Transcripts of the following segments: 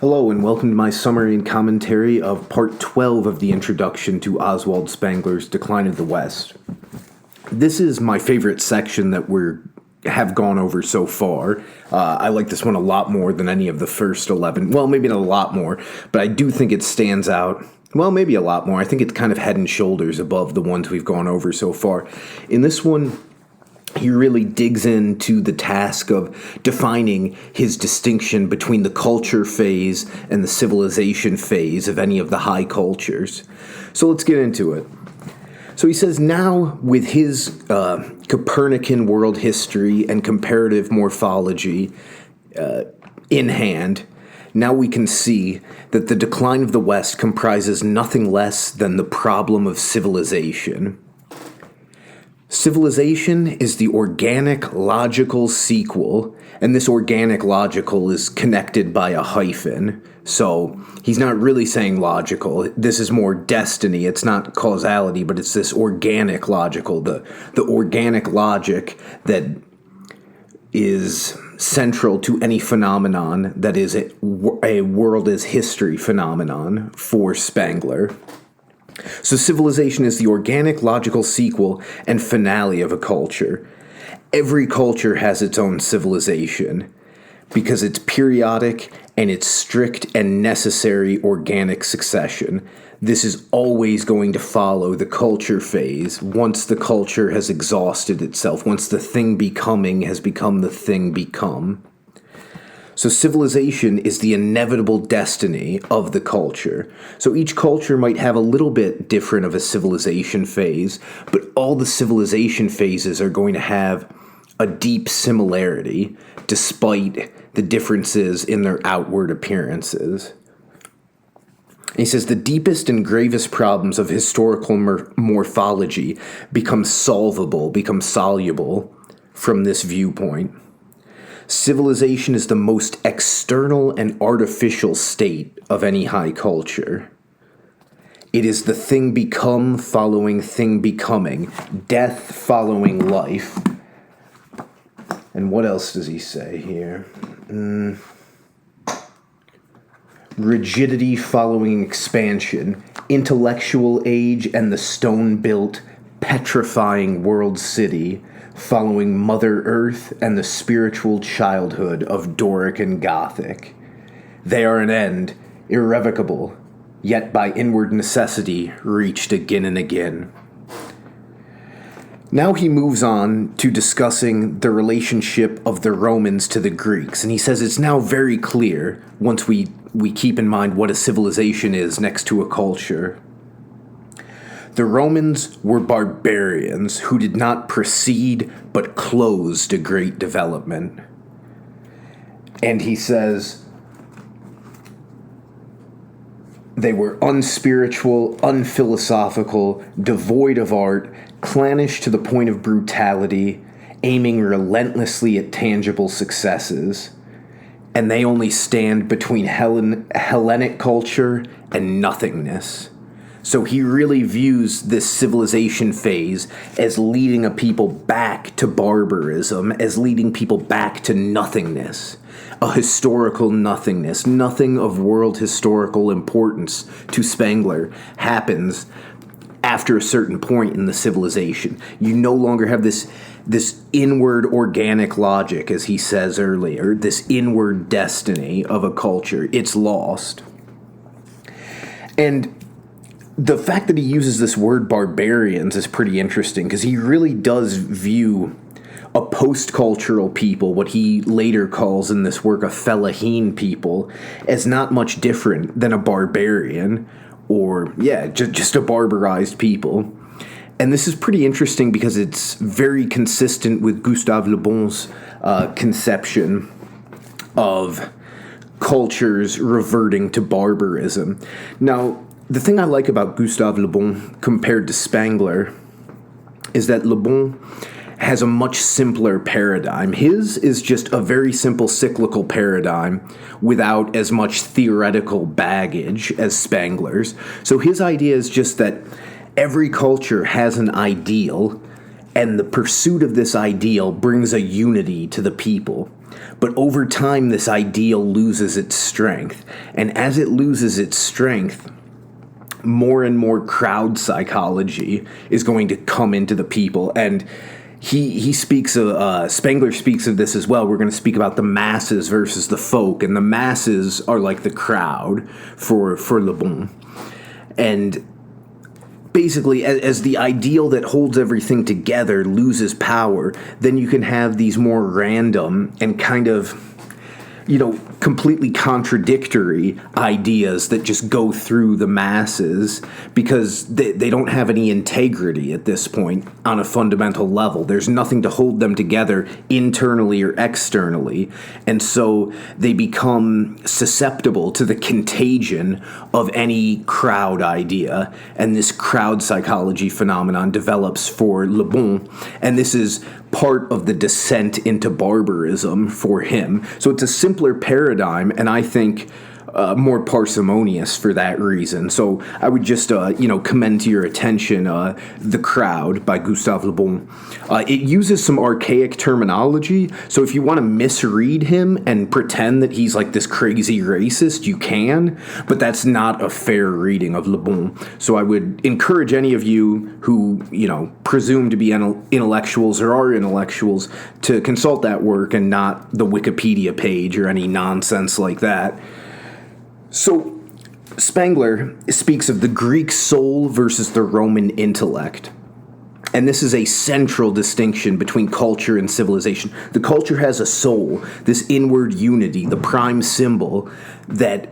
Hello and welcome to my summary and commentary of part 12 of the introduction to Oswald Spengler's Decline of the West. This is my favorite section that have gone over so far. I like this one a lot more than any of the first 11. Well, maybe not a lot more, but I do think it stands out. Well, maybe a lot more. I think it's kind of head and shoulders above the ones we've gone over so far. In this one, he really digs into the task of defining his distinction between the culture phase and the civilization phase of any of the high cultures. So let's get into it. So he says, now with his Copernican world history and comparative morphology in hand, now we can see that the decline of the West comprises nothing less than the problem of civilization. Civilization is the organic logical sequel, and this organic logical is connected by a hyphen. So he's not really saying logical. This is more destiny. It's not causality, but it's this organic logical, the organic logic that is central to any phenomenon that is a world as history phenomenon for Spengler. So civilization is the organic logical sequel and finale of a culture. Every culture has its own civilization because it's periodic and it's strict and necessary organic succession. This is always going to follow the culture phase once the culture has exhausted itself, once the thing becoming has become the thing become. So civilization is the inevitable destiny of the culture. So each culture might have a little bit different of a civilization phase, but all the civilization phases are going to have a deep similarity despite the differences in their outward appearances. And he says the deepest and gravest problems of historical morphology become solvable, become soluble from this viewpoint. Civilization is the most external and artificial state of any high culture. It is the thing become following thing becoming, death following life. And what else does he say here? Rigidity following expansion, intellectual age and the stone-built, petrifying world city, following Mother Earth and the spiritual childhood of Doric and Gothic. They are an end, irrevocable, yet by inward necessity reached again and again. Now he moves on to discussing the relationship of the Romans to the Greeks, and he says it's now very clear, once we keep in mind what a civilization is next to a culture. The Romans were barbarians who did not precede but closed a great development. And he says they were unspiritual, unphilosophical, devoid of art, clannish to the point of brutality, aiming relentlessly at tangible successes. And they only stand between Hellenic culture and nothingness. So he really views this civilization phase as leading a people back to barbarism, as leading people back to nothingness, a historical nothingness. Nothing of world historical importance to Spengler happens after a certain point in the civilization. You no longer have this inward organic logic, as he says earlier, this inward destiny of a culture. It's lost. And the fact that he uses this word barbarians is pretty interesting because he really does view a post-cultural people, what he later calls in this work a fellahin people, as not much different than a barbarian or, just a barbarized people. And this is pretty interesting because it's very consistent with Gustave Le Bon's conception of cultures reverting to barbarism. Now, the thing I like about Gustave Le Bon compared to Spengler is that Le Bon has a much simpler paradigm. His is just a very simple cyclical paradigm without as much theoretical baggage as Spengler's. So his idea is just that every culture has an ideal, and the pursuit of this ideal brings a unity to the people. But over time, this ideal loses its strength. And as it loses its strength, more and more crowd psychology is going to come into the people. And he speaks of, Spengler speaks of this as well. We're going to speak about the masses versus the folk. And the masses are like the crowd for Le Bon. And basically, as the ideal that holds everything together loses power, then you can have these more random and kind of, completely contradictory ideas that just go through the masses because they don't have any integrity at this point on a fundamental level. There's nothing to hold them together internally or externally. And so they become susceptible to the contagion of any crowd idea. And this crowd psychology phenomenon develops for Le Bon. And this is part of the descent into barbarism for him. So it's a simpler paradigm, and I think more parsimonious for that reason. So I would just, commend to your attention The Crowd by Gustave Le Bon. It uses some archaic terminology, so if you want to misread him and pretend that he's like this crazy racist, you can, but that's not a fair reading of Le Bon. So I would encourage any of you who, presume to be intellectuals or are intellectuals to consult that work and not the Wikipedia page or any nonsense like that. So, Spengler speaks of the Greek soul versus the Roman intellect. And this is a central distinction between culture and civilization. The culture has a soul, this inward unity, the prime symbol that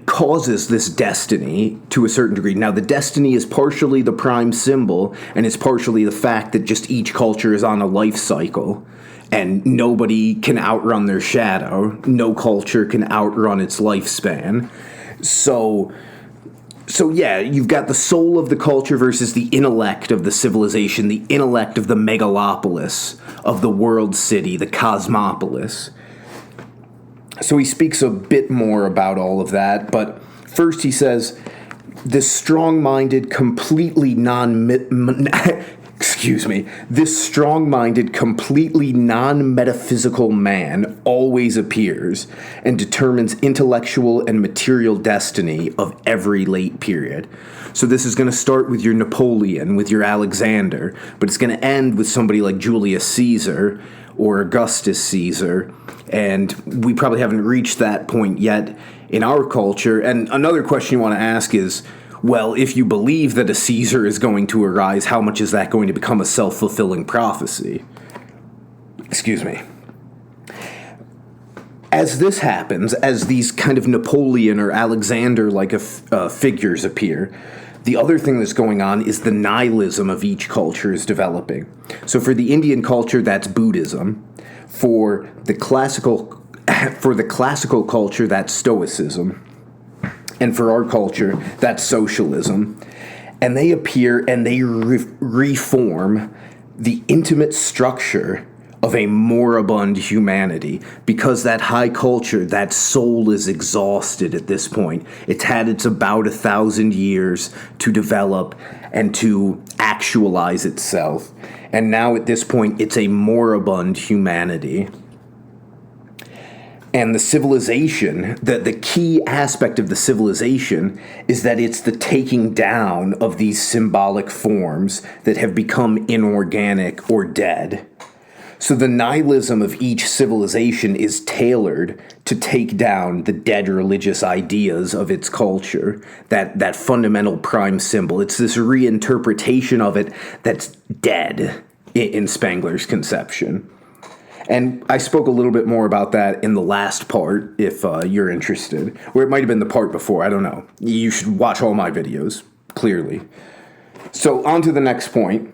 causes this destiny to a certain degree. Now, the destiny is partially the prime symbol, and it's partially the fact that just each culture is on a life cycle. And nobody can outrun their shadow. No culture can outrun its lifespan. So yeah, you've got the soul of the culture versus the intellect of the civilization, the intellect of the megalopolis, of the world city, the cosmopolis. So he speaks a bit more about all of that, but first he says, this strong-minded, completely this strong-minded, completely non-metaphysical man always appears and determines intellectual and material destiny of every late period. So this is going to start with your Napoleon, with your Alexander, but it's going to end with somebody like Julius Caesar or Augustus Caesar, and we probably haven't reached that point yet in our culture. And another question you want to ask is, well, if you believe that a Caesar is going to arise, how much is that going to become a self-fulfilling prophecy? Excuse me. As this happens, as these kind of Napoleon or Alexander-like figures appear, the other thing that's going on is the nihilism of each culture is developing. So for the Indian culture, that's Buddhism. For the classical culture, that's Stoicism. And for our culture, that's socialism. And they appear and they reform the intimate structure of a moribund humanity, because that high culture, that soul is exhausted at this point. It's had its about 1,000 years to develop and to actualize itself. And now at this point, it's a moribund humanity. And the civilization, the key aspect of the civilization is that it's the taking down of these symbolic forms that have become inorganic or dead. So the nihilism of each civilization is tailored to take down the dead religious ideas of its culture, that fundamental prime symbol. It's this reinterpretation of it that's dead in Spengler's conception. And I spoke a little bit more about that in the last part, if you're interested. Or it might have been the part before, I don't know. You should watch all my videos, clearly. So on to the next point.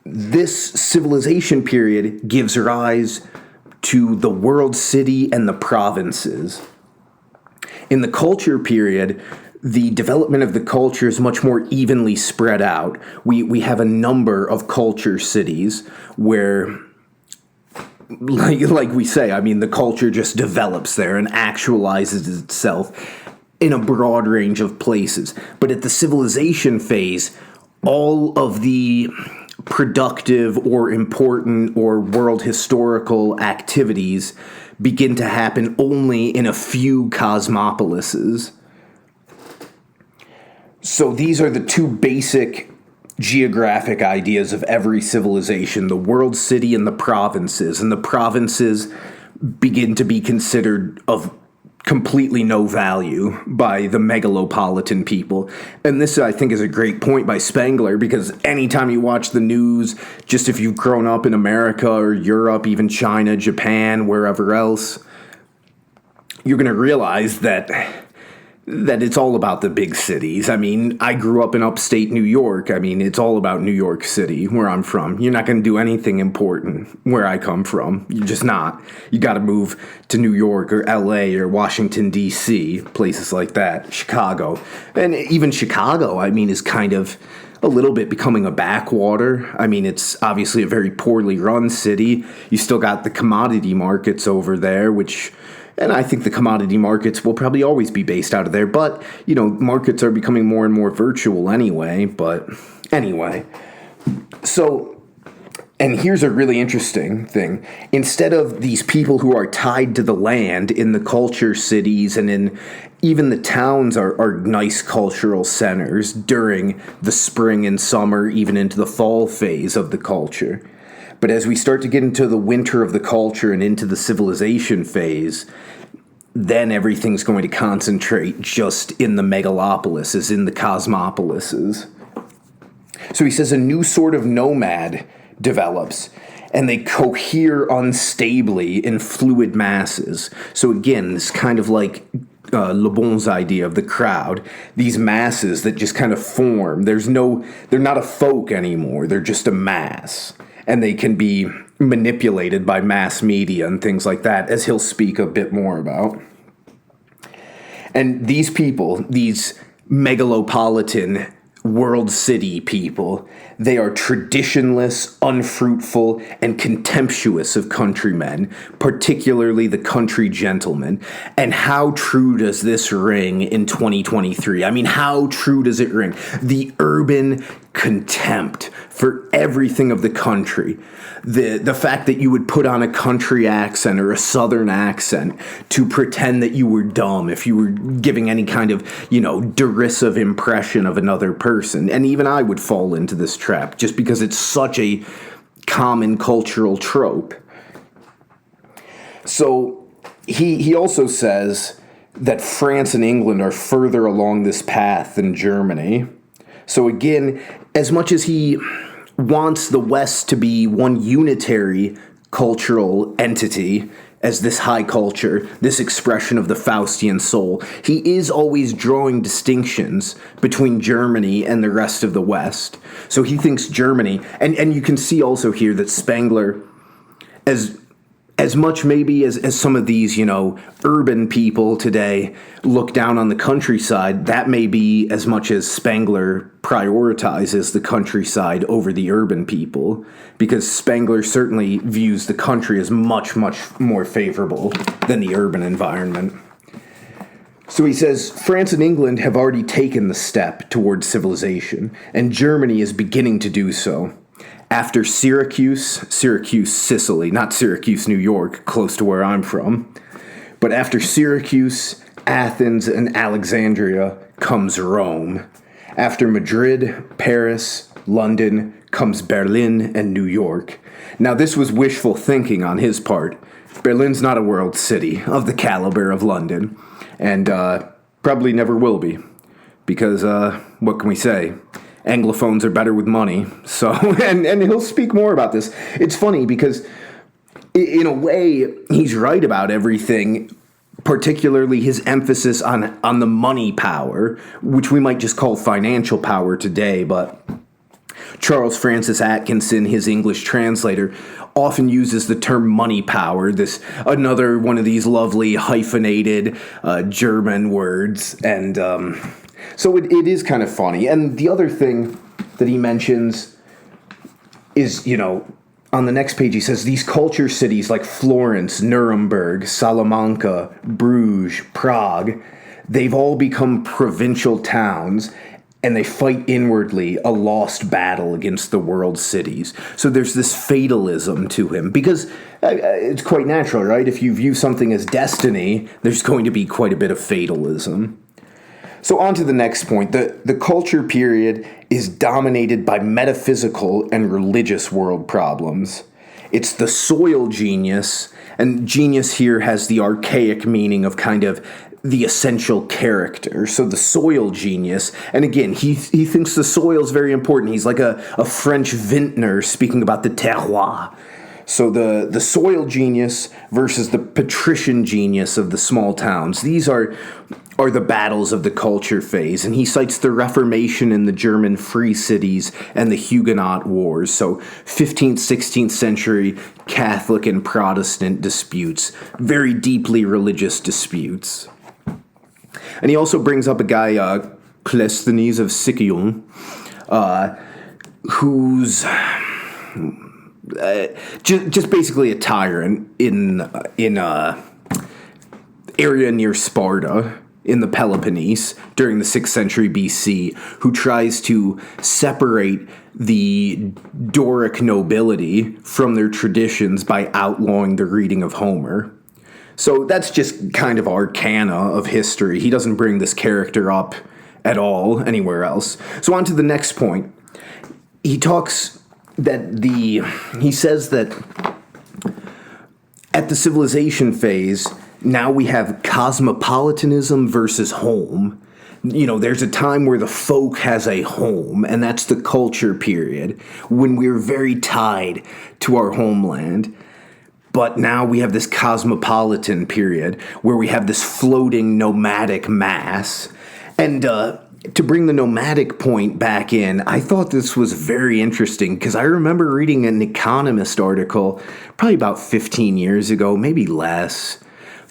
This civilization period gives rise to the world city and the provinces. In the culture period, the development of the culture is much more evenly spread out. We have a number of culture cities where, like we say, I mean, the culture just develops there and actualizes itself in a broad range of places. But at the civilization phase, all of the productive or important or world historical activities begin to happen only in a few cosmopolises. So these are the two basic geographic ideas of every civilization, the world city and the provinces. And the provinces begin to be considered of completely no value by the Megalopolitan people. And this, I think, is a great point by Spengler, because anytime you watch the news, just if you've grown up in America or Europe, even China, Japan, wherever else, you're going to realize that it's all about the big cities. I mean, I grew up in upstate New York. I mean, it's all about New York City, where I'm from. You're not going to do anything important where I come from. You're just not. You got to move to New York or LA or Washington, D.C., places like that, Chicago. And even Chicago, I mean, is kind of a little bit becoming a backwater. I mean, it's obviously a very poorly run city. You still got the commodity markets over there, and I think the commodity markets will probably always be based out of there. But, markets are becoming more and more virtual anyway. But anyway. So, and here's a really interesting thing. Instead of these people who are tied to the land in the culture cities and in even the towns are nice cultural centers during the spring and summer, even into the fall phase of the culture. But as we start to get into the winter of the culture and into the civilization phase, then everything's going to concentrate just in the megalopolises, in the cosmopolises. So he says a new sort of nomad develops, and they cohere unstably in fluid masses. So again, this kind of like Le Bon's idea of the crowd, these masses that just kind of form. They're not a folk anymore, they're just a mass. And they can be manipulated by mass media and things like that, as he'll speak a bit more about. And these people, these megalopolitan world city people, they are traditionless, unfruitful, and contemptuous of countrymen, particularly the country gentleman. And how true does this ring in 2023? I mean, how true does it ring? The urban contempt for everything of the country. The fact that you would put on a country accent or a southern accent to pretend that you were dumb if you were giving any kind of, derisive impression of another person. And even I would fall into this trap just because it's such a common cultural trope. So he also says that France and England are further along this path than Germany. So again, as much as he wants the West to be one unitary cultural entity as this high culture, this expression of the Faustian soul, he is always drawing distinctions between Germany and the rest of the West. So he thinks Germany, and you can see also here that Spengler, as much maybe as some of these, urban people today look down on the countryside, that may be as much as Spengler prioritizes the countryside over the urban people, because Spengler certainly views the country as much, much more favorable than the urban environment. So he says, France and England have already taken the step towards civilization, and Germany is beginning to do so. After Syracuse, Sicily, not Syracuse, New York, close to where I'm from, but after Syracuse, Athens, and Alexandria comes Rome. After Madrid, Paris, London, comes Berlin and New York. Now this was wishful thinking on his part. Berlin's not a world city of the caliber of London, and probably never will be, because what can we say? Anglophones are better with money. So, and he'll speak more about this. It's funny because, in a way, he's right about everything, particularly his emphasis on the money power, which we might just call financial power today, but Charles Francis Atkinson, his English translator, often uses the term money power, this another one of these lovely hyphenated German words, and so it is kind of funny. And the other thing that he mentions is, on the next page he says, these culture cities like Florence, Nuremberg, Salamanca, Bruges, Prague, they've all become provincial towns, and they fight inwardly a lost battle against the world's cities. So there's this fatalism to him, because it's quite natural, right? If you view something as destiny, there's going to be quite a bit of fatalism. So on to the next point. The culture period is dominated by metaphysical and religious world problems. It's the soil genius, and genius here has the archaic meaning of kind of the essential character. So the soil genius, and again, he thinks the soil is very important. He's like a French vintner speaking about the terroir. So the soil genius versus the patrician genius of the small towns. These are the battles of the culture phase, and he cites the Reformation in the German free cities and the Huguenot Wars. So 15th, 16th century Catholic and Protestant disputes, very deeply religious disputes. And he also brings up a guy, Cleisthenes of Sicyon, who's just basically a tyrant in area near Sparta in the Peloponnese during the 6th century BC, who tries to separate the Doric nobility from their traditions by outlawing the reading of Homer. So that's just kind of arcana of history. He doesn't bring this character up at all anywhere else. So on to the next point. He says that at the civilization phase, now we have cosmopolitanism versus home. There's a time where the folk has a home, and that's the culture period, when we're very tied to our homeland. But now we have this cosmopolitan period where we have this floating nomadic mass. And to bring the nomadic point back in, I thought this was very interesting because I remember reading an Economist article probably about 15 years ago, maybe less.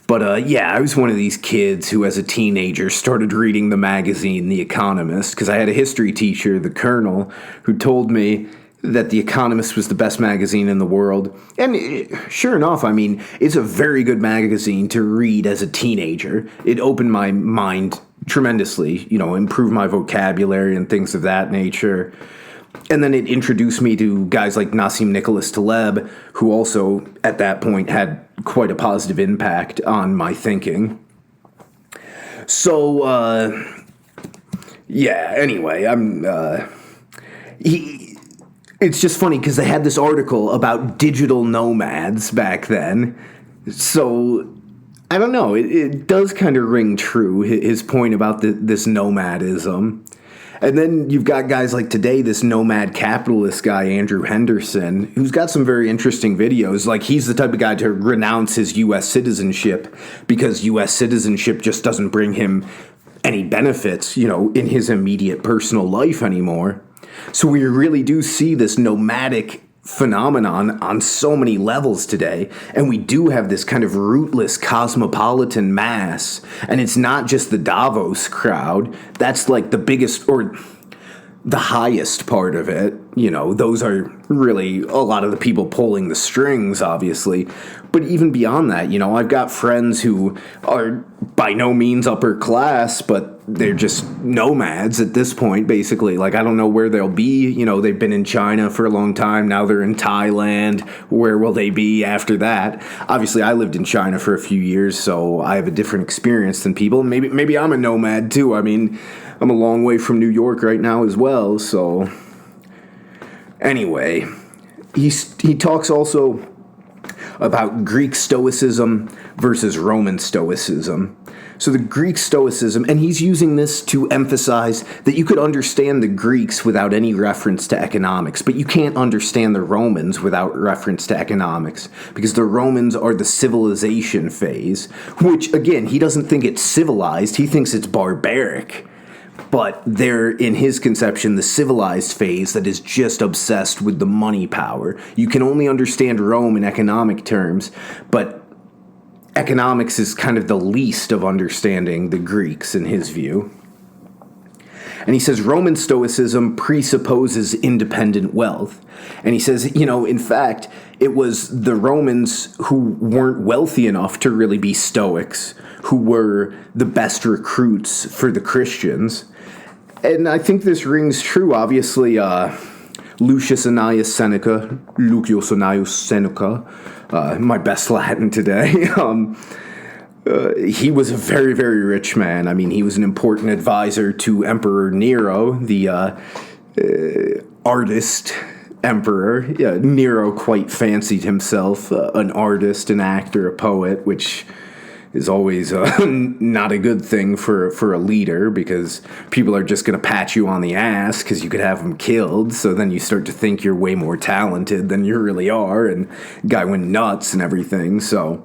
But I was one of these kids who as a teenager started reading the magazine The Economist, because I had a history teacher, the Colonel, who told me that The Economist was the best magazine in the world. And sure enough, it's a very good magazine to read as a teenager. It opened my mind tremendously, improved my vocabulary and things of that nature. And then it introduced me to guys like Nassim Nicholas Taleb, who also, at that point, had quite a positive impact on my thinking. So, anyway, it's just funny because they had this article about digital nomads back then. So, I don't know, it does kind of ring true, his point about this nomadism. And then you've got guys like today, this nomad capitalist guy, Andrew Henderson, who's got some very interesting videos. Like, he's the type of guy to renounce his U.S. citizenship because U.S. citizenship just doesn't bring him any benefits, in his immediate personal life anymore. So we really do see this nomadic phenomenon on so many levels today, and we do have this kind of rootless cosmopolitan mass, and it's not just the Davos crowd. That's like the biggest or the highest part of it. Those are really a lot of the people pulling the strings, obviously. But even beyond that, I've got friends who are by no means upper class, but they're just nomads at this point, basically. Like, I don't know where they'll be. They've been in China for a long time. Now they're in Thailand. Where will they be after that? Obviously, I lived in China for a few years, so I have a different experience than people. Maybe I'm a nomad, too. I'm a long way from New York right now as well, so... Anyway, he talks also about Greek Stoicism versus Roman Stoicism. So the Greek Stoicism, and he's using this to emphasize that you could understand the Greeks without any reference to economics, but you can't understand the Romans without reference to economics, because the Romans are the civilization phase, which, again, he doesn't think it's civilized, he thinks it's barbaric. But they're, in his conception, the civilized phase that is just obsessed with the money power. You can only understand Rome in economic terms, but economics is kind of the least of understanding the Greeks, in his view. And he says Roman Stoicism presupposes independent wealth. And he says, in fact, it was the Romans who weren't wealthy enough to really be Stoics who were the best recruits for the Christians. And I think this rings true, obviously. Lucius Annaeus Seneca, my best Latin today. He was a very, very rich man. I mean, he was an important advisor to Emperor Nero, the artist emperor. Yeah, Nero quite fancied himself an artist, an actor, a poet, which is always not a good thing for a leader, because people are just going to pat you on the ass because you could have them killed. So then you start to think you're way more talented than you really are, and guy went nuts and everything. So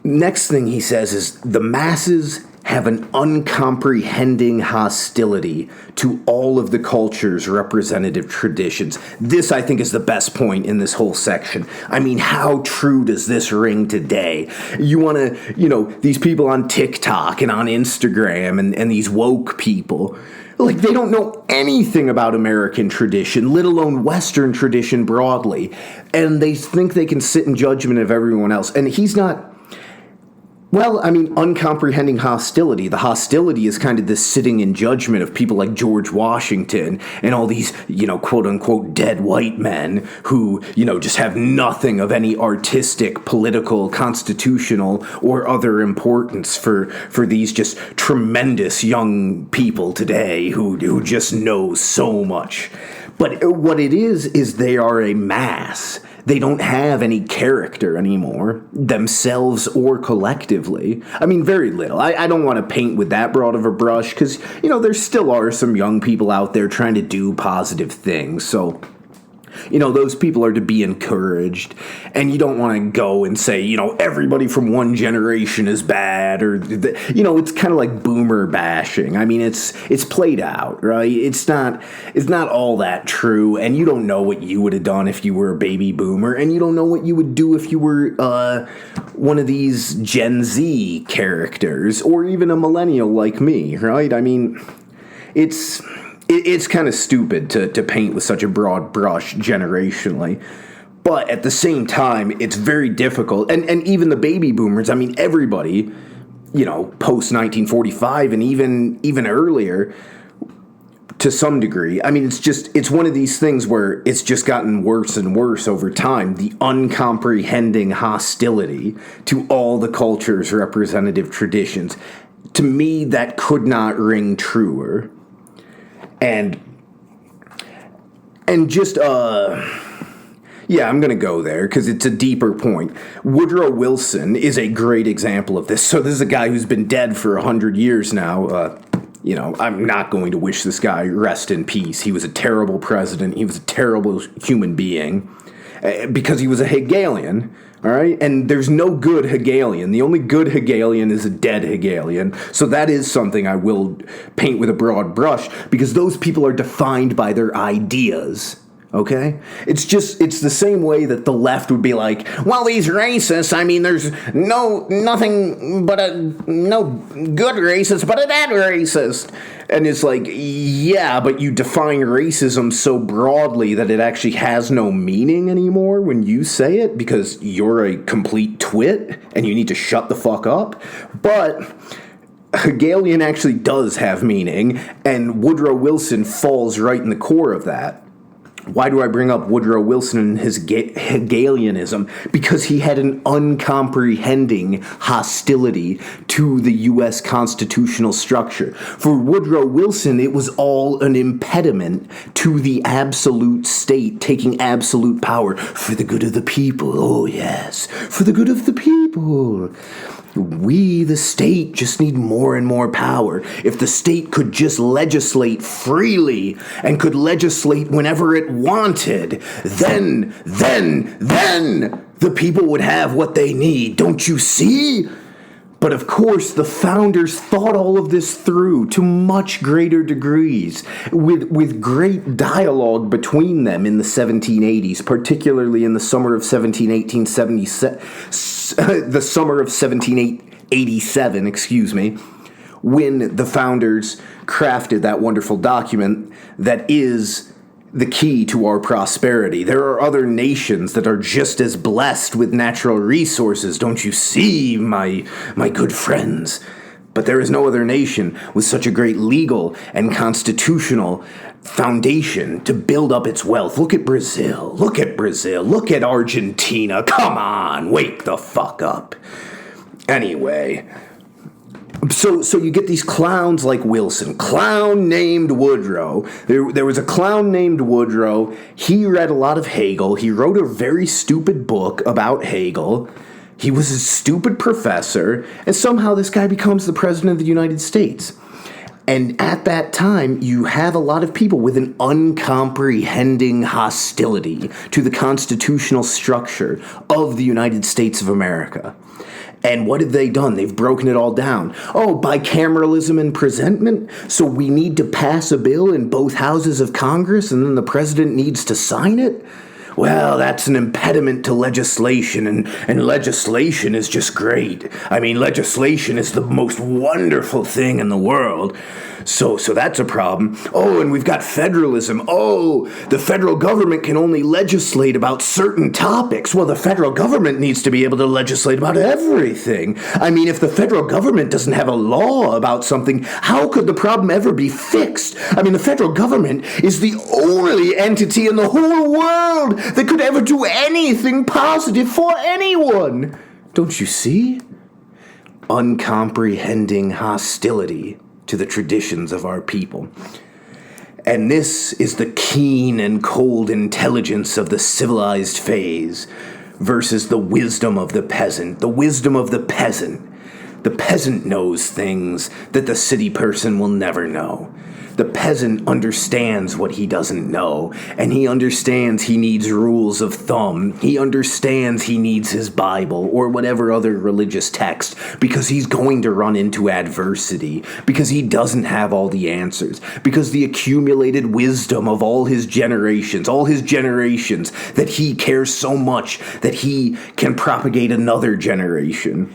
next thing he says is the masses have an uncomprehending hostility to all of the culture's representative traditions. This, I think, is the best point in this whole section. I mean, how true does this ring today? You want to, these people on TikTok and on Instagram and these woke people, like, they don't know anything about American tradition, let alone Western tradition broadly. And they think they can sit in judgment of everyone else. And he's not... Well, I mean, uncomprehending hostility. The hostility is kind of this sitting in judgment of people like George Washington and all these, quote-unquote dead white men who, just have nothing of any artistic, political, constitutional, or other importance for these just tremendous young people today who just know so much. But what it is they are a mass. They don't have any character anymore, themselves or collectively. I mean, very little. I don't want to paint with that broad of a brush because, there still are some young people out there trying to do positive things. So, those people are to be encouraged. And you don't want to go and say, everybody from one generation is bad, or, it's kind of like boomer bashing. I mean, it's played out, right? It's not all that true. And you don't know what you would have done if you were a baby boomer. And you don't know what you would do if you were one of these Gen Z characters, or even a millennial like me, right? I mean, it's kind of stupid to paint with such a broad brush generationally. But at the same time, it's very difficult. And even the baby boomers, I mean, everybody, post-1945 and even earlier, to some degree. I mean, it's one of these things where it's just gotten worse and worse over time. The uncomprehending hostility to all the culture's representative traditions. To me, that could not ring truer. And just, yeah, I'm going to go there because it's a deeper point. Woodrow Wilson is a great example of this. So this is a guy who's been dead for 100 years now. I'm not going to wish this guy rest in peace. He was a terrible president. He was a terrible human being because he was a Hegelian. All right, and there's no good Hegelian. The only good Hegelian is a dead Hegelian. So that is something I will paint with a broad brush, because those people are defined by their ideas. Okay? It's the same way that the left would be like, well, these racists, I mean, there's nothing but no good racist, but a bad racist. And it's like, yeah, but you define racism so broadly that it actually has no meaning anymore when you say it, because you're a complete twit and you need to shut the fuck up. But Hegelian actually does have meaning, and Woodrow Wilson falls right in the core of that. Why do I bring up Woodrow Wilson and his Hegelianism? Because he had an uncomprehending hostility to the U.S. constitutional structure. For Woodrow Wilson, it was all an impediment to the absolute state taking absolute power for the good of the people. Oh, yes, for the good of the people. We, the state, just need more and more power. If the state could just legislate freely and could legislate whenever it wanted, then the people would have what they need. Don't you see? But of course, the founders thought all of this through to much greater degrees, with great dialogue between them in the 1780s, particularly in the summer of 1787, when the founders crafted that wonderful document that is the key to our prosperity. There are other nations that are just as blessed with natural resources, don't you see, my good friends? But there is no other nation with such a great legal and constitutional foundation to build up its wealth. Look at Brazil. Look at Brazil. Look at Argentina. Come on, wake the fuck up. Anyway, so you get these clowns like Wilson. Clown named Woodrow. There was a clown named Woodrow. He read a lot of Hegel. He wrote a very stupid book about Hegel. He was a stupid professor, and somehow this guy becomes the president of the United States. And at that time, you have a lot of people with an uncomprehending hostility to the constitutional structure of the United States of America. And what have they done? They've broken it all down. Oh, bicameralism and presentment? So we need to pass a bill in both houses of Congress, and then the president needs to sign it? Well, that's an impediment to legislation, and legislation is just great. I mean, legislation is the most wonderful thing in the world. So that's a problem. Oh, and we've got federalism. Oh, the federal government can only legislate about certain topics. Well, the federal government needs to be able to legislate about everything. I mean, if the federal government doesn't have a law about something, how could the problem ever be fixed? I mean, the federal government is the only entity in the whole world that could ever do anything positive for anyone. Don't you see? Uncomprehending hostility to the traditions of our people. And this is the keen and cold intelligence of the civilized phase versus the wisdom of the peasant. The wisdom of the peasant. The peasant knows things that the city person will never know. The peasant understands what he doesn't know, and he understands he needs rules of thumb. He understands he needs his Bible or whatever other religious text because he's going to run into adversity, because he doesn't have all the answers, because the accumulated wisdom of all his generations that he cares so much that he can propagate another generation.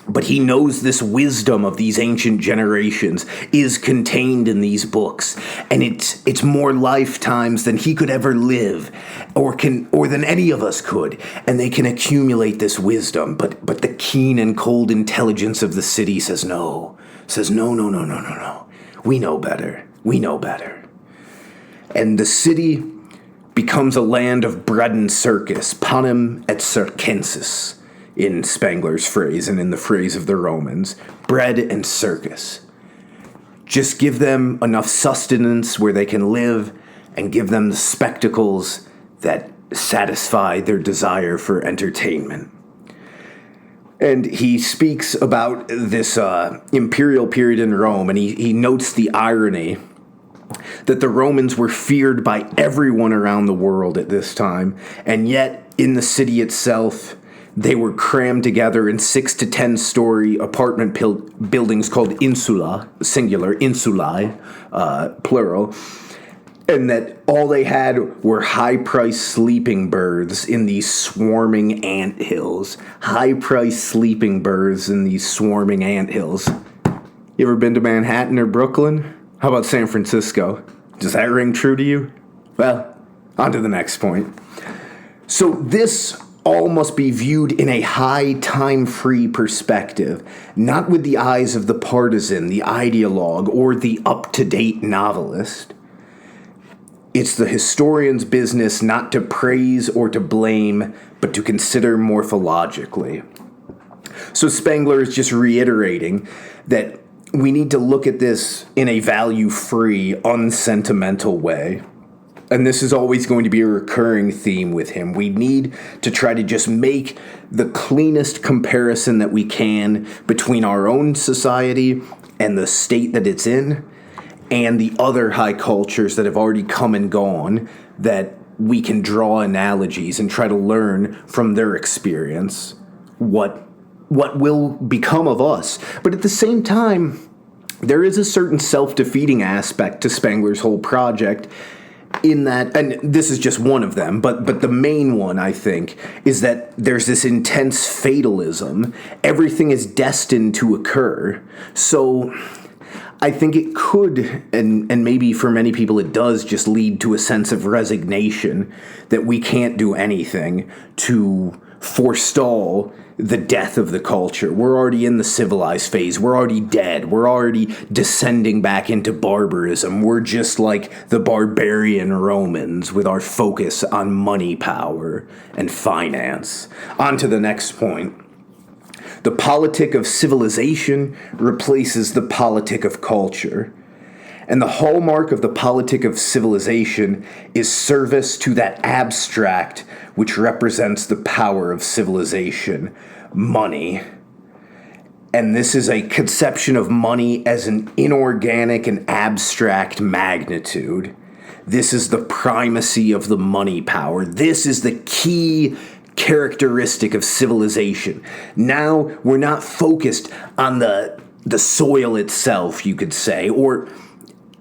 But he knows this wisdom of these ancient generations is contained in these books, and it's more lifetimes than he could ever live, or than any of us could, and they can accumulate this wisdom. But the keen and cold intelligence of the city says no. Says no. We know better. And the city becomes a land of bread and circus, panem et circenses. In Spengler's phrase and in the phrase of the Romans, bread and circus. Just give them enough sustenance where they can live and give them the spectacles that satisfy their desire for entertainment. And he speaks about this imperial period in Rome, and he notes the irony that the Romans were feared by everyone around the world at this time, and yet in the city itself, they were crammed together in 6 to 10 story apartment buildings called insula, singular, insulae, plural, and that all they had were high-priced sleeping berths in these swarming anthills. High-priced sleeping berths in these swarming anthills. You ever been to Manhattan or Brooklyn? How about San Francisco? Does that ring true to you? Well, on to the next point. So this all must be viewed in a high time-free perspective, not with the eyes of the partisan, the ideologue, or the up-to-date novelist. It's the historian's business not to praise or to blame, but to consider morphologically. So Spengler is just reiterating that we need to look at this in a value-free, unsentimental way. And this is always going to be a recurring theme with him. We need to try to just make the cleanest comparison that we can between our own society and the state that it's in and the other high cultures that have already come and gone, that we can draw analogies and try to learn from their experience what will become of us. But at the same time, there is a certain self-defeating aspect to Spengler's whole project, in that, and this is just one of them, but the main one, I think, is that there's this intense fatalism. Everything is destined to occur. So I think it could, and maybe for many people it does, just lead to a sense of resignation that we can't do anything to forestall the death of the culture. We're already in the civilized phase. We're already dead. We're already descending back into barbarism. We're just like the barbarian Romans with our focus on money, power, and finance. On to the next point. The politic of civilization replaces the politic of culture. And the hallmark of the politic of civilization is service to that abstract which represents the power of civilization, money. And this is a conception of money as an inorganic and abstract magnitude. This is the primacy of the money power. This is the key characteristic of civilization. Now we're not focused on the soil itself, you could say, or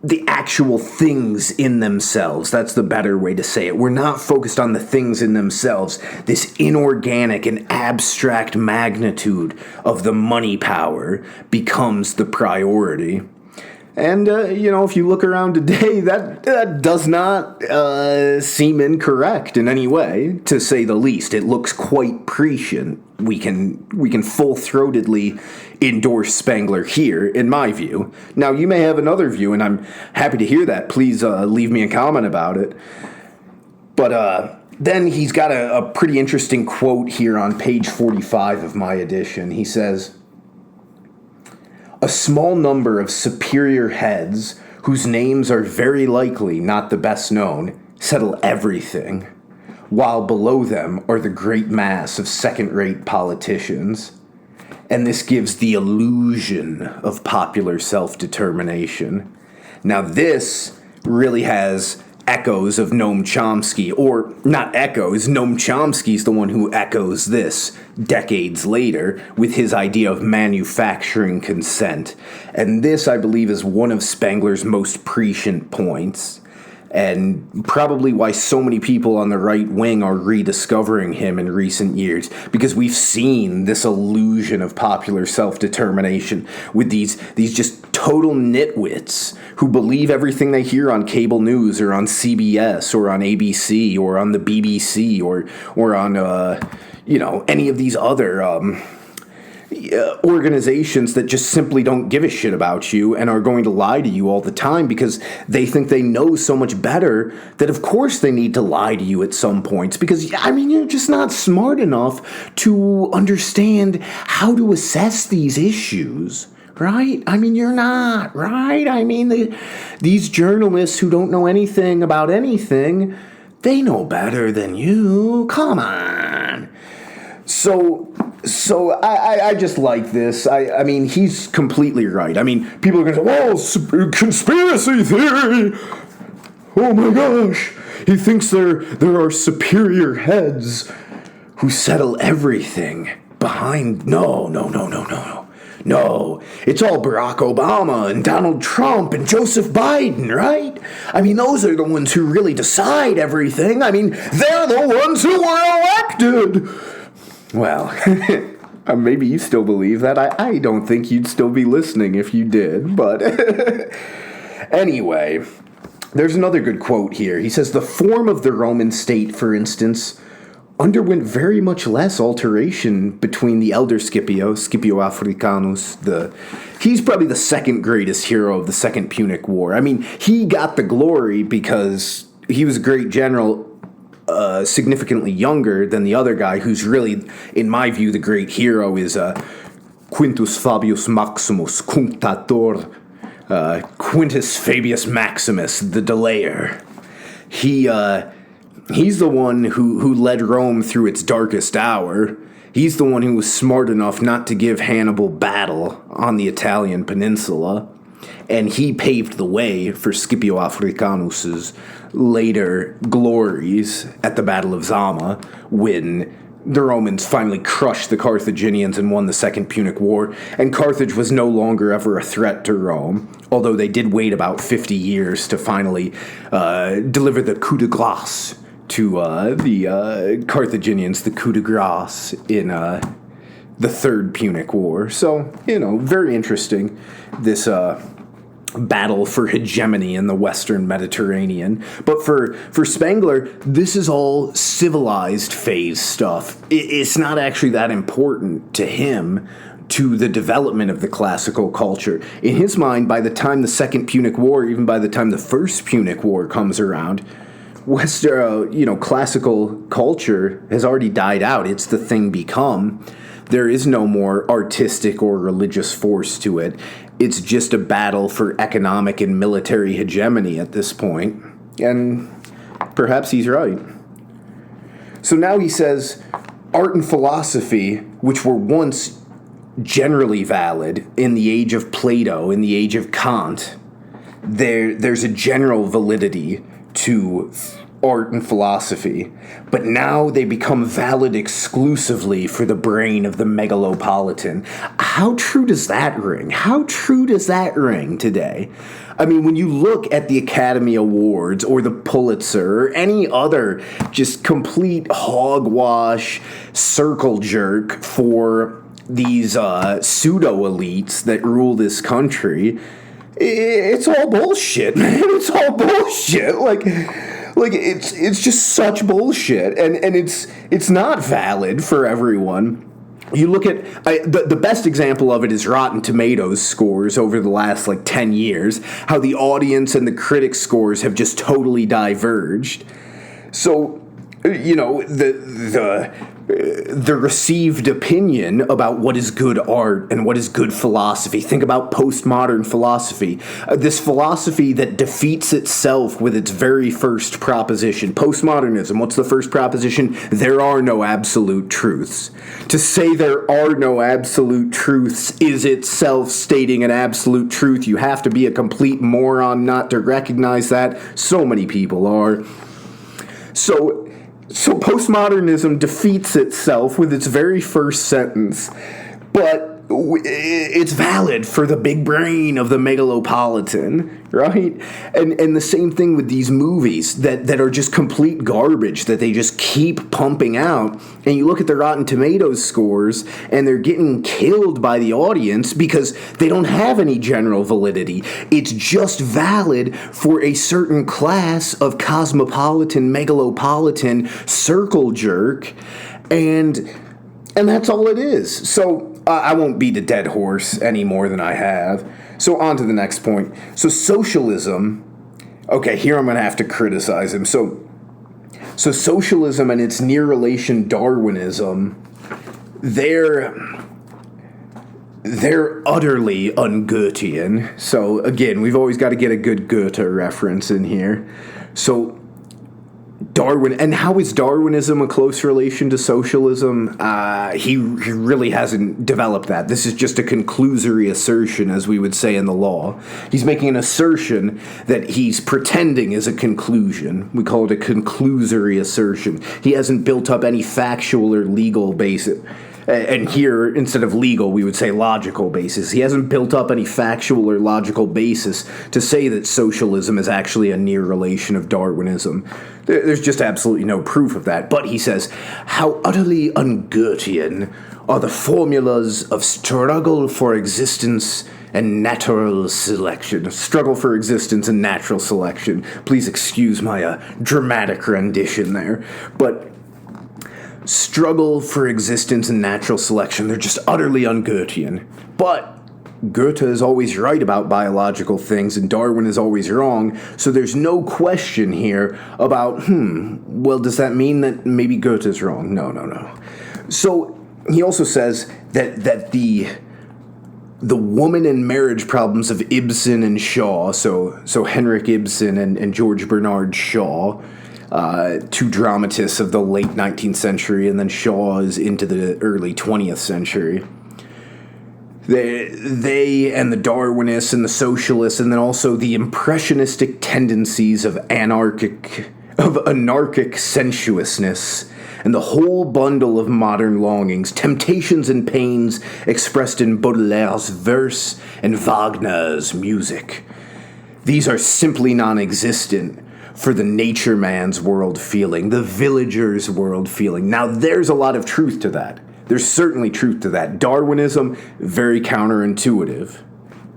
the actual things in themselves. That's the better way to say it. We're not focused on the things in themselves. This inorganic and abstract magnitude of the money power becomes the priority. And, if you look around today, that does not seem incorrect in any way, to say the least. It looks quite prescient. We can full-throatedly endorse Spengler here, in my view. Now, you may have another view, and I'm happy to hear that. Please leave me a comment about it. But then he's got a pretty interesting quote here on page 45 of my edition. He says, "A small number of superior heads, whose names are very likely not the best known, settle everything, while below them are the great mass of second-rate politicians. And this gives the illusion of popular self-determination." Now this really has echoes of Noam Chomsky, or not echoes, Noam Chomsky's the one who echoes this decades later with his idea of manufacturing consent. And this, I believe, is one of Spengler's most prescient points, and probably why so many people on the right wing are rediscovering him in recent years, because we've seen this illusion of popular self-determination with these just total nitwits who believe everything they hear on cable news or on CBS or on ABC or on the BBC or on any of these other organizations that just simply don't give a shit about you and are going to lie to you all the time because they think they know so much better that of course they need to lie to you at some points because, you're just not smart enough to understand how to assess these issues. Right? You're not, right? These journalists who don't know anything about anything, they know better than you. Come on. So I just like this. He's completely right. People are going to say, "Whoa, conspiracy theory! Oh my gosh! He thinks there are superior heads who settle everything behind." No, it's all Barack Obama and Donald Trump and Joseph Biden, right? Those are the ones who really decide everything. They're the ones who were elected. Well, maybe you still believe that. I don't think you'd still be listening if you did, but anyway, there's another good quote here. He says, "The form of the Roman state, for instance, underwent very much less alteration between the elder Scipio Africanus, he's probably the second greatest hero of the Second Punic War. He got the glory because he was a great general, significantly younger than the other guy, who's really, in my view, the great hero is Quintus Fabius Maximus, Cunctator, Quintus Fabius Maximus, the delayer. He's the one who led Rome through its darkest hour. He's the one who was smart enough not to give Hannibal battle on the Italian peninsula. And he paved the way for Scipio Africanus's later glories at the Battle of Zama, when the Romans finally crushed the Carthaginians and won the Second Punic War, and Carthage was no longer ever a threat to Rome, although they did wait about 50 years to finally deliver the coup de grace to the Carthaginians, the coup de grace in the Third Punic War. So, very interesting, this battle for hegemony in the Western Mediterranean. But for Spengler, this is all civilized phase stuff. It's not actually that important to him, to the development of the classical culture. In his mind, by the time the Second Punic War, even by the time the First Punic War comes around, classical culture has already died out. It's the thing become. There is no more artistic or religious force to it. It's just a battle for economic and military hegemony at this point. And perhaps he's right. So now he says, art and philosophy, which were once generally valid in the age of Plato, in the age of Kant, there's a general validity to art and philosophy, but now they become valid exclusively for the brain of the Megalopolitan. How true does that ring? How true does that ring today? I mean, when you look at the Academy Awards or the Pulitzer or any other just complete hogwash circle jerk for these pseudo-elites that rule this country, it's all bullshit, man. It's all bullshit. Like it's just such bullshit, and it's not valid for everyone. You look at the best example of it is Rotten Tomatoes scores over the last 10 years. How the audience and the critic scores have just totally diverged. So the received opinion about what is good art and what is good philosophy. Think about postmodern philosophy. This philosophy that defeats itself with its very first proposition. Postmodernism, what's the first proposition? There are no absolute truths. To say there are no absolute truths is itself stating an absolute truth. You have to be a complete moron not to recognize that. So many people are. So postmodernism defeats itself with its very first sentence, but it's valid for the big brain of the Megalopolitan, right? And the same thing with these movies that are just complete garbage that they just keep pumping out. And you look at the Rotten Tomatoes scores, and they're getting killed by the audience because they don't have any general validity. It's just valid for a certain class of cosmopolitan, megalopolitan circle jerk, and that's all it is. So I won't beat a dead horse any more than I have. So on to the next point. So socialism, okay, here I'm going to have to criticize him. So socialism and its near relation Darwinism, they're utterly un-Göthian. So again, we've always got to get a good Goethe reference in here. So Darwin, and how is Darwinism a close relation to socialism? He really hasn't developed that. This is just a conclusory assertion, as we would say in the law. He's making an assertion that he's pretending is a conclusion. We call it a conclusory assertion. He hasn't built up any factual or legal basis. And here, instead of legal, we would say logical basis. He hasn't built up any factual or logical basis to say that socialism is actually a near relation of Darwinism. There's just absolutely no proof of that. But he says, how utterly un-Goethian are the formulas of struggle for existence and natural selection. Struggle for existence and natural selection. Please excuse my dramatic rendition there. But struggle for existence and natural selection, they're just utterly un-Goethian. But Goethe is always right about biological things, and Darwin is always wrong, so there's no question here about, well, does that mean that maybe Goethe is wrong? No. So he also says that the woman and marriage problems of Ibsen and Shaw, so Henrik Ibsen and George Bernard Shaw, two dramatists of the late 19th century, and then Shaw is into the early 20th century. They and the Darwinists and the socialists, and then also the impressionistic tendencies of anarchic sensuousness, and the whole bundle of modern longings, temptations and pains expressed in Baudelaire's verse and Wagner's music. These are simply non-existent for the nature man's world feeling, the villager's world feeling. Now, there's a lot of truth to that. There's certainly truth to that. Darwinism, very counterintuitive.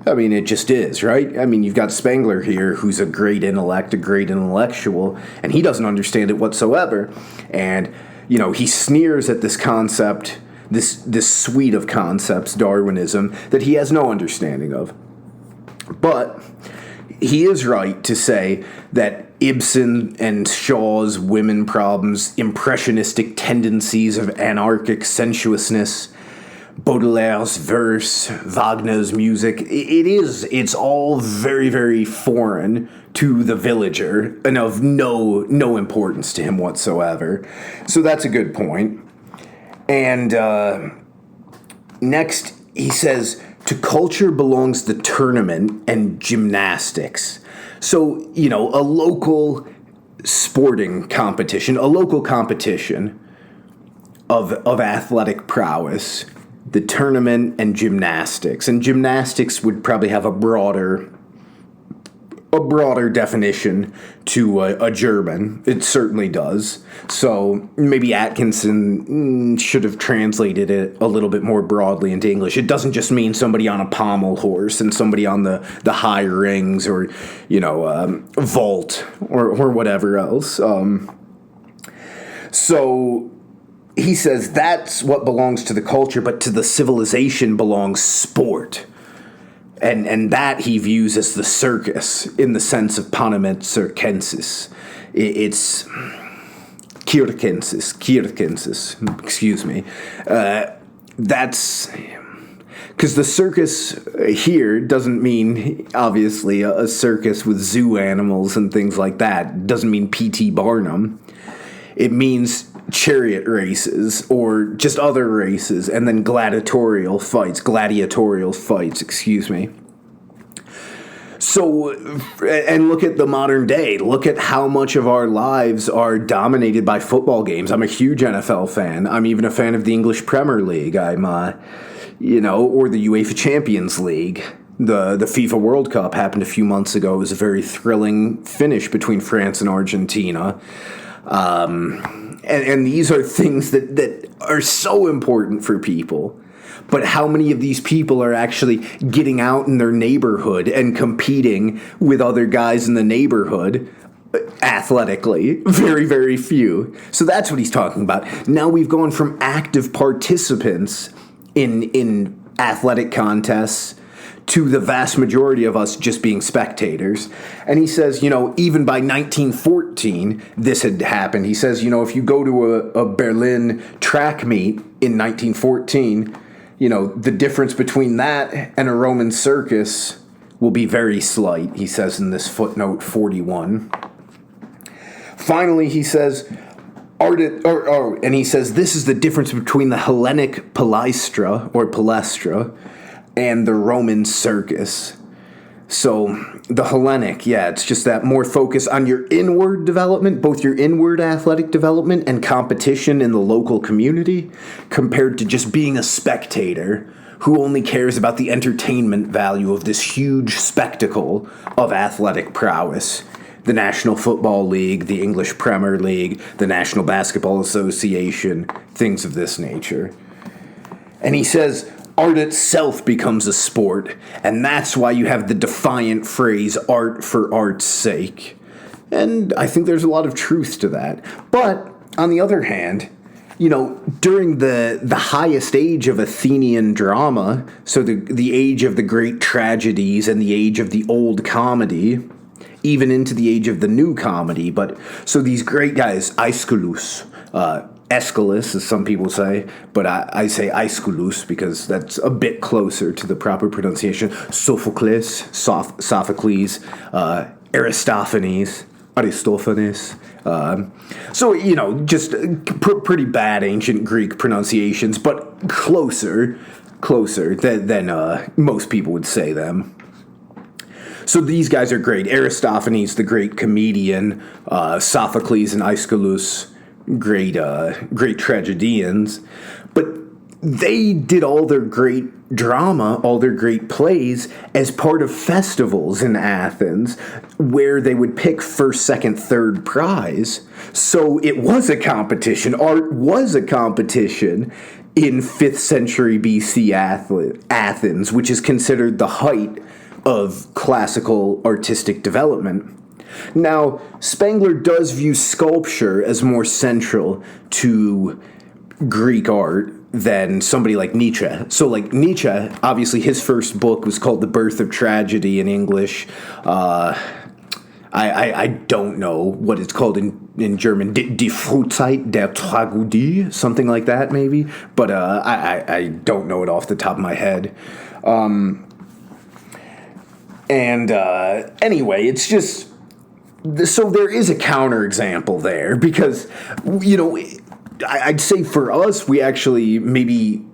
I mean, it just is, right? I mean, you've got Spengler here, who's a great intellect, a great intellectual, and he doesn't understand it whatsoever. And, you know, he sneers at this concept, this suite of concepts, Darwinism, that he has no understanding of. But he is right to say that Ibsen and Shaw's women problems, impressionistic tendencies of anarchic sensuousness, Baudelaire's verse, Wagner's music, it's all very, very foreign to the villager and of no importance to him whatsoever. So that's a good point. And next, he says, to culture belongs the tournament and gymnastics. So, you know, a local sporting competition, a local competition of athletic prowess, the tournament and gymnastics. And gymnastics would probably have a broader definition to a German. It certainly does. So maybe Atkinson should have translated it a little bit more broadly into English. It doesn't just mean somebody on a pommel horse and somebody on the high rings or, you know, vault or whatever else. So he says that's what belongs to the culture, but to the civilization belongs sport. And that he views as the circus in the sense of panem circensis. It's circensis, excuse me. That's because the circus here doesn't mean, obviously, a circus with zoo animals and things like that. It doesn't mean P.T. Barnum. It means chariot races or just other races, and then gladiatorial fights, excuse me. So, and look at the modern day. Look at how much of our lives are dominated by football games. I'm a huge NFL fan. I'm even a fan of the English Premier League. I'm, or the UEFA Champions League. The FIFA World Cup happened a few months ago. It was a very thrilling finish between France and Argentina. And these are things that are so important for people. But how many of these people are actually getting out in their neighborhood and competing with other guys in the neighborhood athletically? Very, very few. So that's what he's talking about. Now we've gone from active participants in athletic contests to the vast majority of us just being spectators. And he says, even by 1914, this had happened. He says, if you go to a Berlin track meet in 1914, the difference between that and a Roman circus will be very slight, he says in this footnote 41. Finally, he says, and he says, this is the difference between the Hellenic palestra and the Roman circus. So the Hellenic, it's just that more focus on your inward development, both your inward athletic development and competition in the local community, compared to just being a spectator who only cares about the entertainment value of this huge spectacle of athletic prowess. The National Football League, the English Premier League, the National Basketball Association, things of this nature. And he says, art itself becomes a sport, and that's why you have the defiant phrase, art for art's sake. And I think there's a lot of truth to that. But, on the other hand, during the highest age of Athenian drama, so the age of the great tragedies and the age of the old comedy, even into the age of the new comedy, so these great guys, Aeschylus, Aeschylus, as some people say, but I say Aeschylus because that's a bit closer to the proper pronunciation. Sophocles, Aristophanes. Just pretty bad ancient Greek pronunciations, but closer than most people would say them. So these guys are great. Aristophanes, the great comedian, Sophocles and Aeschylus, great tragedians, but they did all their great drama, all their great plays as part of festivals in Athens where they would pick first, second, third prize. So it was a competition. Art was a competition in 5th century BC Athens, which is considered the height of classical artistic development. Now, Spengler does view sculpture as more central to Greek art than somebody like Nietzsche. So, like, Nietzsche, obviously his first book was called The Birth of Tragedy in English. I don't know what it's called in German. Die Frühzeit der Tragödie, something like that, maybe. But I don't know it off the top of my head. Anyway, it's just... So there is a counterexample there, because, you know, I'd say for us, we actually maybe...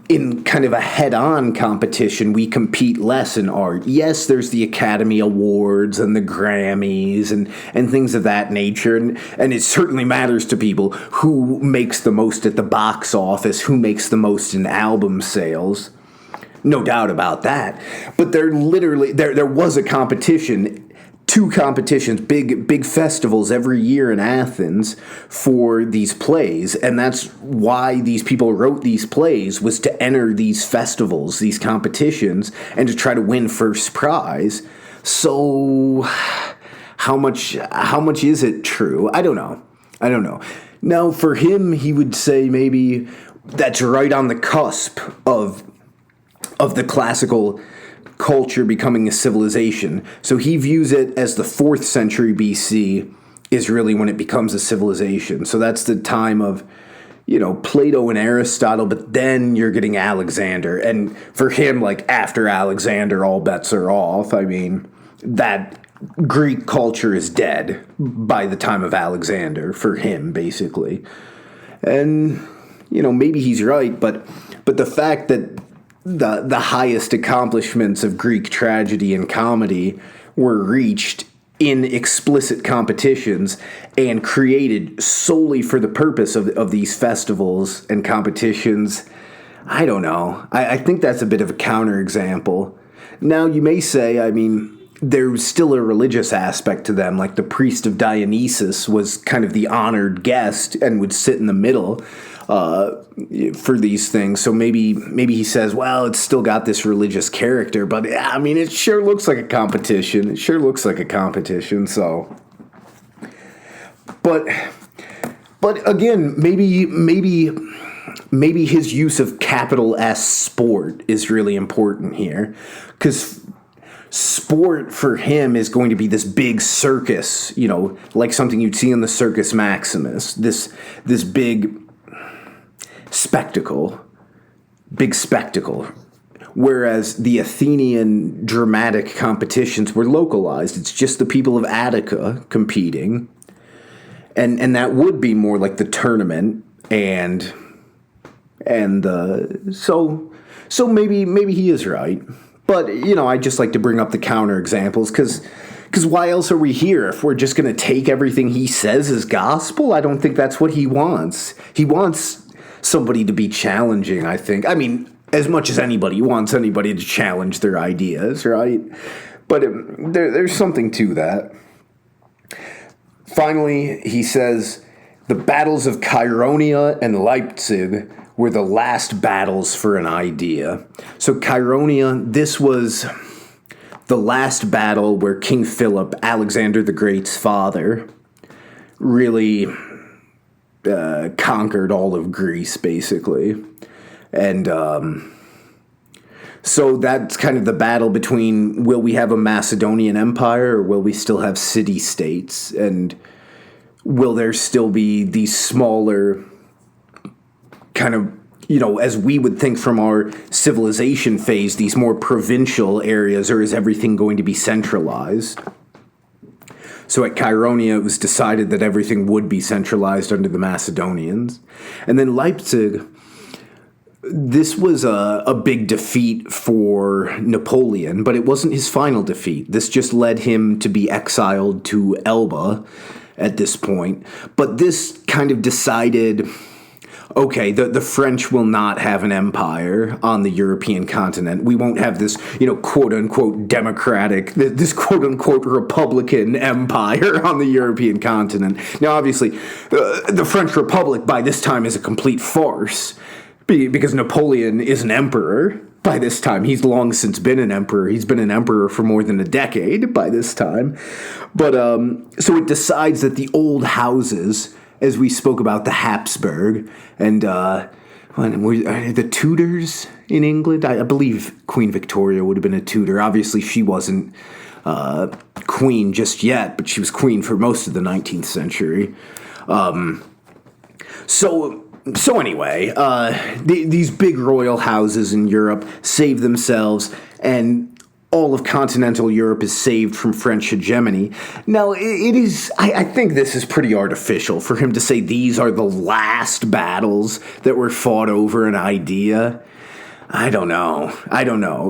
in kind of a head-on competition, we compete less in art. Yes, there's the Academy Awards and the Grammys and things of that nature, and it certainly matters to people who makes the most at the box office, who makes the most in album sales. No doubt about that. But there was a competition, 2 competitions, big festivals every year in Athens for these plays, and that's why these people wrote these plays, was to enter these festivals, these competitions, and to try to win first prize. So how much is it true? I don't know. Now, for him, he would say maybe that's right on the cusp of the classical culture becoming a civilization. So he views it as the 4th century BC is really when it becomes a civilization. So that's the time of, you know, Plato and Aristotle, but then you're getting Alexander. And for him, like, after Alexander, all bets are off. I mean, that Greek culture is dead by the time of Alexander, for him, basically. And, you know, maybe he's right, but the fact that the highest accomplishments of Greek tragedy and comedy were reached in explicit competitions and created solely for the purpose of these festivals and competitions, I don't know. I think that's a bit of a counterexample. Now, you may say, I mean, there's still a religious aspect to them, like the priest of Dionysus was kind of the honored guest and would sit in the middle for these things. So maybe he says, well, it's still got this religious character, but I mean, it sure looks like a competition. So, but again, maybe his use of capital S sport is really important here, because sport for him is going to be this big circus, you know, like something you'd see in the Circus Maximus, this big spectacle, whereas the Athenian dramatic competitions were localized. It's just the people of Attica competing, and that would be more like the tournament, and so maybe he is right. But, you know, I just like to bring up the counterexamples, because why else are we here if we're just going to take everything he says as gospel? I don't think that's what he wants. He wants somebody to be challenging, I think. I mean, as much as anybody wants anybody to challenge their ideas, right? But there's something to that. Finally, he says, the battles of Chaeronea and Leipzig were the last battles for an idea. So Chaeronea, this was the last battle where King Philip, Alexander the Great's father, really conquered all of Greece, basically. And so that's kind of the battle between, will we have a Macedonian empire, or will we still have city-states? And will there still be these smaller kind of, you know, as we would think from our civilization phase, these more provincial areas, or is everything going to be centralized? So at Chaeronea, it was decided that everything would be centralized under the Macedonians. And then Leipzig, this was a big defeat for Napoleon, but it wasn't his final defeat. This just led him to be exiled to Elba at this point. But this kind of decided, okay, the French will not have an empire on the European continent. We won't have this, you know, quote-unquote democratic, this quote-unquote Republican empire on the European continent. Now, obviously, the French Republic by this time is a complete farce. because Napoleon is an emperor by this time. He's long since been an emperor. He's been an emperor for more than a decade by this time. But so it decides that the old houses, as we spoke about the Habsburg and the Tudors in England, I believe Queen Victoria would have been a Tudor. Obviously, she wasn't queen just yet, but she was queen for most of the 19th century. So anyway, these big royal houses in Europe save themselves, and all of continental Europe is saved from French hegemony. Now, it is, I think this is pretty artificial for him to say these are the last battles that were fought over an idea. I don't know.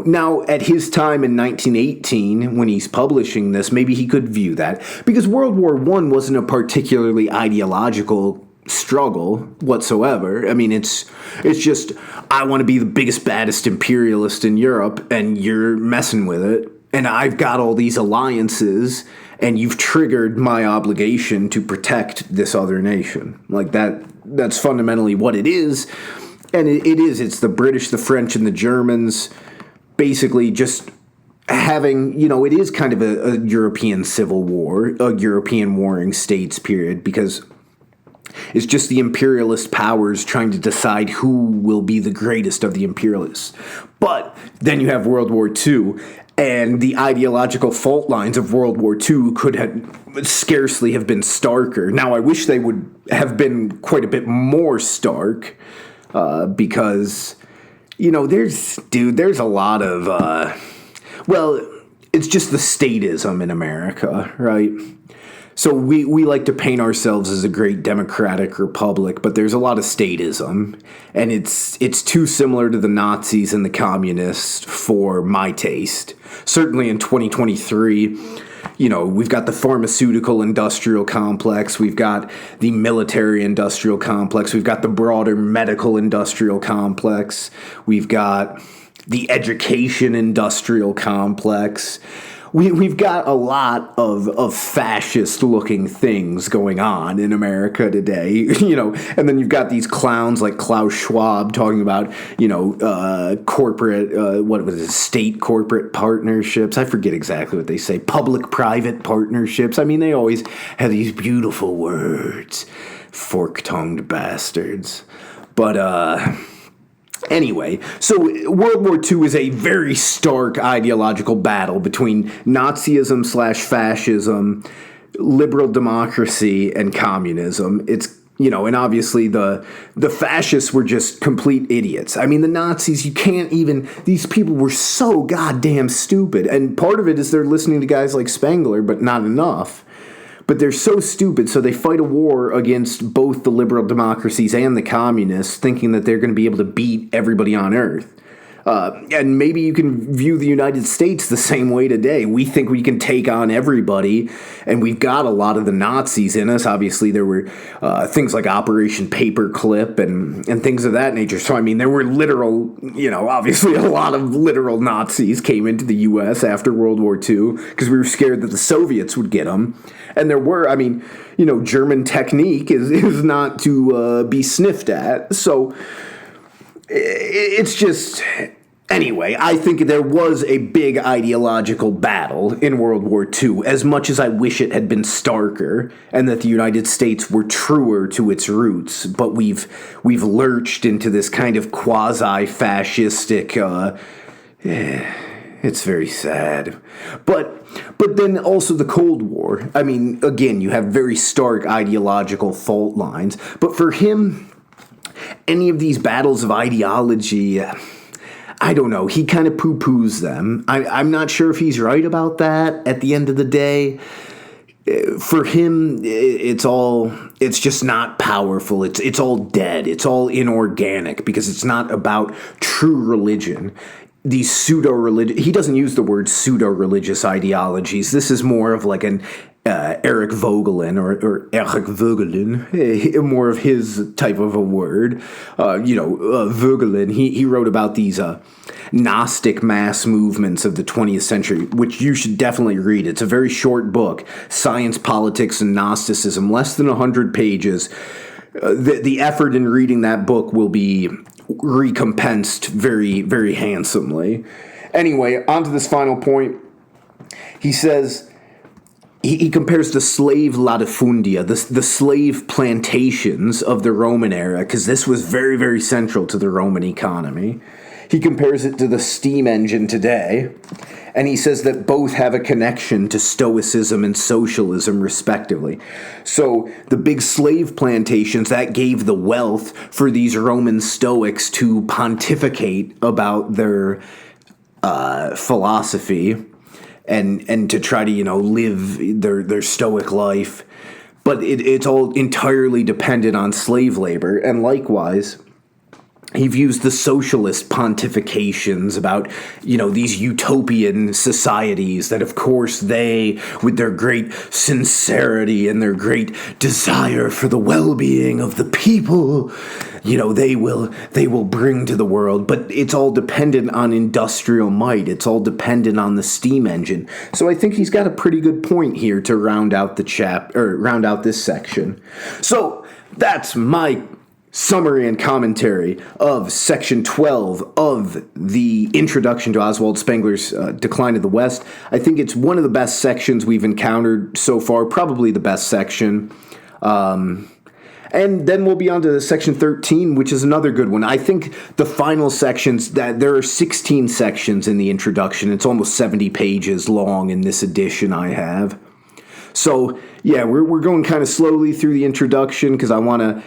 Now, at his time in 1918, when he's publishing this, maybe he could view that, because World War I wasn't a particularly ideological struggle whatsoever. I mean, it's just, I want to be the biggest, baddest imperialist in Europe, and you're messing with it, and I've got all these alliances, and you've triggered my obligation to protect this other nation. Like, that's fundamentally what it is. And it's the British, the French, and the Germans basically just having, it is kind of a European civil war, a European warring states period, because it's just the imperialist powers trying to decide who will be the greatest of the imperialists. But then you have World War II, and the ideological fault lines of World War II could scarcely have been starker. Now, I wish they would have been quite a bit more stark, because, there's a lot of, it's just the statism in America, right? So we like to paint ourselves as a great democratic republic, but there's a lot of statism, and it's too similar to the Nazis and the communists for my taste. Certainly in 2023, we've got the pharmaceutical industrial complex, we've got the military industrial complex, we've got the broader medical industrial complex, we've got the education industrial complex. We've got a lot of fascist-looking things going on in America today, and then you've got these clowns like Klaus Schwab talking about, corporate, state-corporate partnerships. I forget exactly what they say, public-private partnerships. I mean, they always have these beautiful words, fork-tongued bastards. But, anyway, so World War II is a very stark ideological battle between Nazism/fascism, liberal democracy, and communism. It's, and obviously the fascists were just complete idiots. I mean, the Nazis, these people were so goddamn stupid. And part of it is they're listening to guys like Spengler, but not enough. But they're so stupid, so they fight a war against both the liberal democracies and the communists, thinking that they're going to be able to beat everybody on Earth. And maybe you can view the United States the same way today. We think we can take on everybody, and we've got a lot of the Nazis in us. Obviously, there were things like Operation Paperclip and things of that nature. So, I mean, there were literal, obviously a lot of literal Nazis came into the U.S. after World War II because we were scared that the Soviets would get them. And there were, German technique is not to be sniffed at. So it's just, anyway, I think there was a big ideological battle in World War II, as much as I wish it had been starker and that the United States were truer to its roots. But we've lurched into this kind of quasi-fascistic, it's very sad. But then also the Cold War. I mean, again, you have very stark ideological fault lines. But for him, any of these battles of ideology, I don't know. He kind of poo-poos them. I'm not sure if he's right about that at the end of the day. For him, it's just not powerful. It's all dead. It's all inorganic because it's not about true religion. These pseudo-religious, he doesn't use the word pseudo-religious ideologies. This is more of like an Eric Vogelin or Eric Vogelin, more of his type of a word. Vogelin, he wrote about these Gnostic mass movements of the 20th century, which you should definitely read. It's a very short book, Science, Politics, and Gnosticism, less than 100 pages. The effort in reading that book will be recompensed very, very handsomely. Anyway, on to this final point. He says, he compares the slave latifundia, the slave plantations of the Roman era, because this was very, very central to the Roman economy. He compares it to the steam engine today, and he says that both have a connection to Stoicism and socialism, respectively. So the big slave plantations, that gave the wealth for these Roman Stoics to pontificate about their philosophy and to try to, live their Stoic life. But it's all entirely dependent on slave labor, and likewise, he views the socialist pontifications about, these utopian societies that, of course, they, with their great sincerity and their great desire for the well-being of the people, they will bring to the world. But it's all dependent on industrial might. It's all dependent on the steam engine. So I think he's got a pretty good point here to round out round out this section. So that's my summary and commentary of Section 12 of the Introduction to Oswald Spengler's Decline of the West. I think it's one of the best sections we've encountered so far, probably the best section. And then we'll be on to Section 13, which is another good one. I think the final sections, that there are 16 sections in the introduction. It's almost 70 pages long in this edition I have. So, yeah, we're going kind of slowly through the introduction because I want to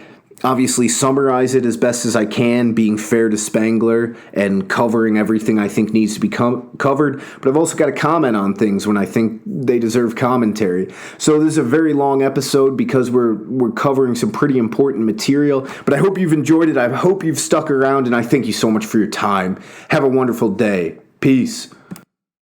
obviously summarize it as best as I can, being fair to Spengler and covering everything I think needs to be covered. But I've also got to comment on things when I think they deserve commentary. So this is a very long episode because we're covering some pretty important material. But I hope you've enjoyed it. I hope you've stuck around, and I thank you so much for your time. Have a wonderful day. Peace.